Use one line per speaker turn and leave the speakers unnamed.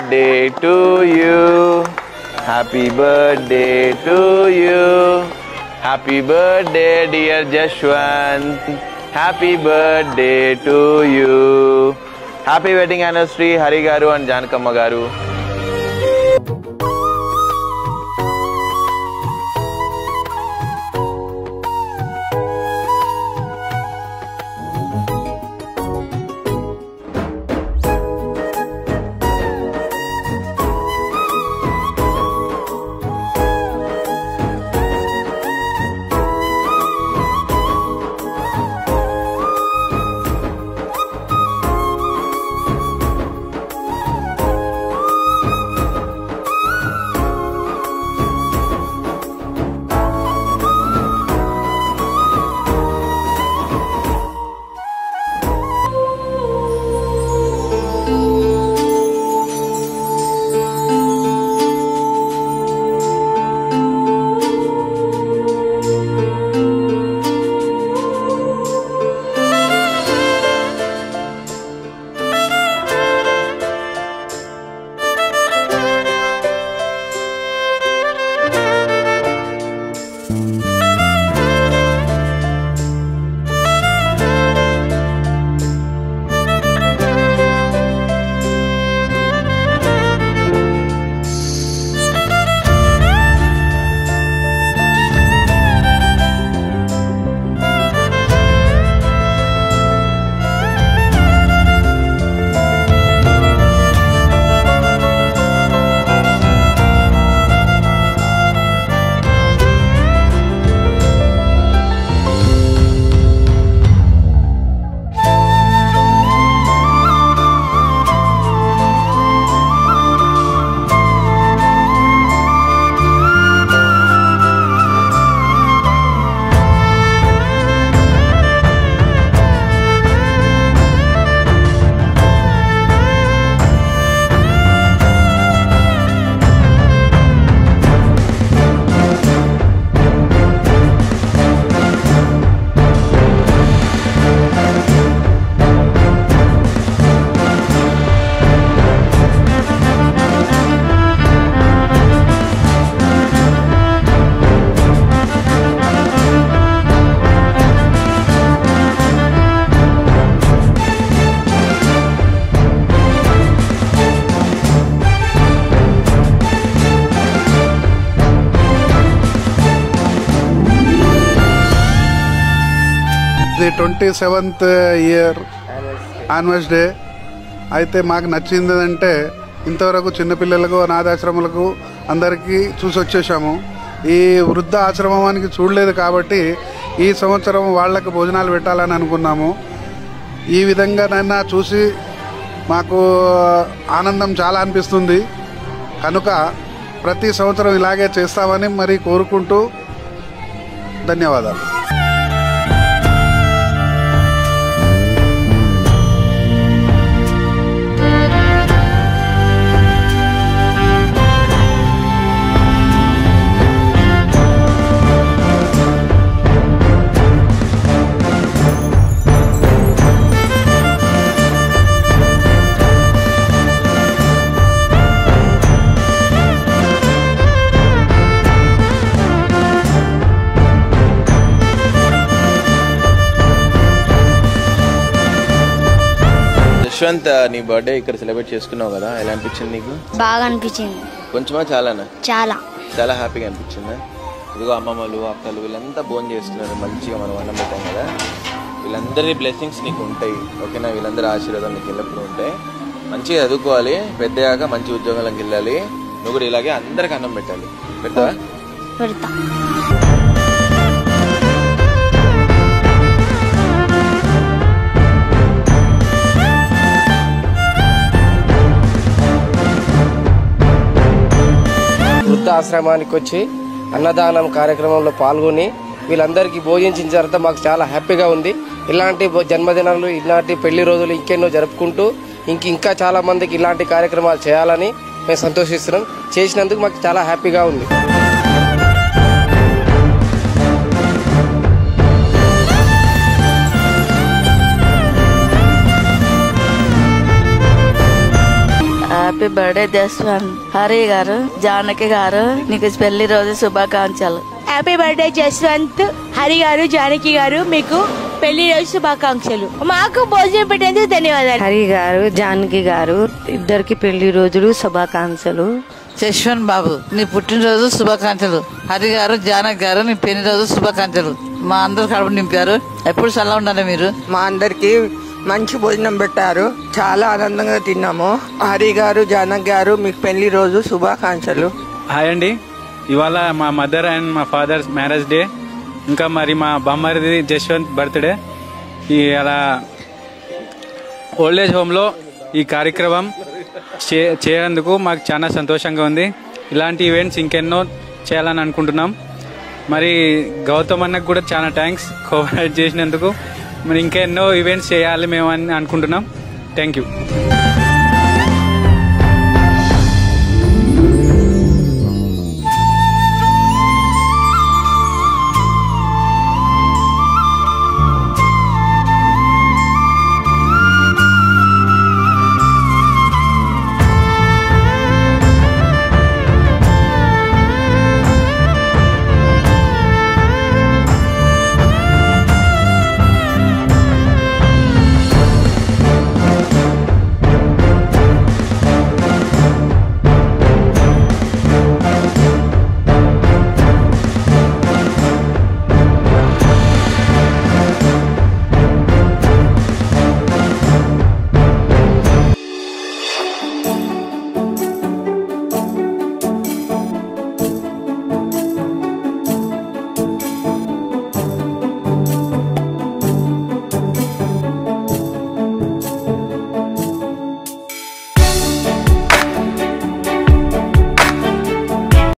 birthday to you. Happy birthday to you. Happy birthday dear Jashwant. Happy birthday to you. Happy wedding anniversary Hari garu and Janakamma garu.
The 27th year anniversary day అయితే మాకు నచ్చింది అంటే ఇంతవరకు చిన్నపిల్లలకు అనాథాశ్రమాలకు అందరికీ చూసి వచ్చేసాము. ఈ వృద్ధ ఆశ్రమానికి చూడలేదు కాబట్టి ఈ సంవత్సరం వాళ్ళకు భోజనాలు పెట్టాలని అనుకున్నాము. ఈ విధంగా నన్ను చూసి మాకు ఆనందం చాలా అనిపిస్తుంది. కనుక ప్రతి సంవత్సరం ఇలాగే చేస్తామని మరి కోరుకుంటూ ధన్యవాదాలు.
యశ్వంత్, నీ బర్త్డే ఇక్కడ సెలబ్రేట్ చేసుకున్నావు కదా, ఎలా అనిపించింది నీకు?
బాగా అనిపించింది.
కొంచెమా చాలానా?
చాలా
చాలా హ్యాపీగా అనిపించిందా? ఇదిగో అమ్మమ్మలు అక్కలు వీళ్ళంతా భోజనం చేస్తున్నారు, మంచిగా మనం అన్నం పెట్టాం కదా. వీళ్ళందరి బ్లెస్సింగ్స్ నీకు ఉంటాయి, ఓకేనా? వీళ్ళందరి ఆశీర్వాదం నీకు ఎల్లప్పుడూ ఉంటాయి. మంచిగా చదువుకోవాలి, పెద్దయ్యాక మంచి ఉద్యోగాలకు వెళ్ళాలి. నువ్వు కూడా ఇలాగే అందరికి అన్నం పెట్టాలి. పెడతావా?
పెడతా.
వృద్ధాశ్రమానికి వచ్చి అన్నదానం కార్యక్రమంలో పాల్గొని వీళ్ళందరికీ భోజించిన తర్వాత మాకు చాలా హ్యాపీగా ఉంది. ఇలాంటి జన్మదినాలు, ఇలాంటి పెళ్లి రోజులు ఇంకెన్నో జరుపుకుంటూ ఇంకా చాలా మందికి ఇలాంటి కార్యక్రమాలు చేయాలని మేము సంతోషిస్తున్నాం. చేసినందుకు మాకు చాలా హ్యాపీగా ఉంది.
Happy
happy birthday Jaswanth. Hari గారు, జానకి గారు, నీకు పెళ్లి రోజు శుభాకాంక్షలు.
హ్యాపీ బర్త్డే జస్వంత్, హరి గారు, జానకి గారు, మీకు పెళ్లి రోజు శుభాకాంక్షలు. మాకు భోజనం పెట్టేందుకు ధన్యవాదాలు.
హరి గారు, జానకి గారు ఇద్దరికి పెళ్లి రోజులు శుభాకాంక్షలు.
యశ్వంత్ బాబు, నీ పుట్టినరోజు శుభాకాంక్షలు. హరి గారు, జానకి గారు, నీ పెళ్లి రోజు శుభాకాంక్షలు. మా అందరు కడుపు నింపారు. ఎప్పుడు చల్ల ఉండాలి మీరు.
మా అందరికి మంచి భోజనం పెట్టారు. చాలా ఆనందంగా తిన్నాము. హరి గారు, జానక్ గారు, మీకు పెళ్లి రోజు శుభాకాంక్షలు.
హాయ్ అండి, ఇవాళ మా మదర్ అండ్ మా ఫాదర్ మ్యారేజ్ డే, ఇంకా మరి మా బామ్మరిది జశ్వంత్ బర్త్డే. అలా ఓల్డేజ్ హోమ్లో ఈ కార్యక్రమం చేయనందుకు మాకు చాలా సంతోషంగా ఉంది. ఇలాంటి ఈవెంట్స్ ఇంకెన్నో చేయాలని అనుకుంటున్నాం. మరి గౌతమ్ అన్నకు కూడా చాలా థ్యాంక్స్ కోఆపరేట్ చేసినందుకు. మరి ఇంకెన్నో ఈవెంట్స్ చేయాలి మేము అని అనుకుంటున్నాం. Thank you.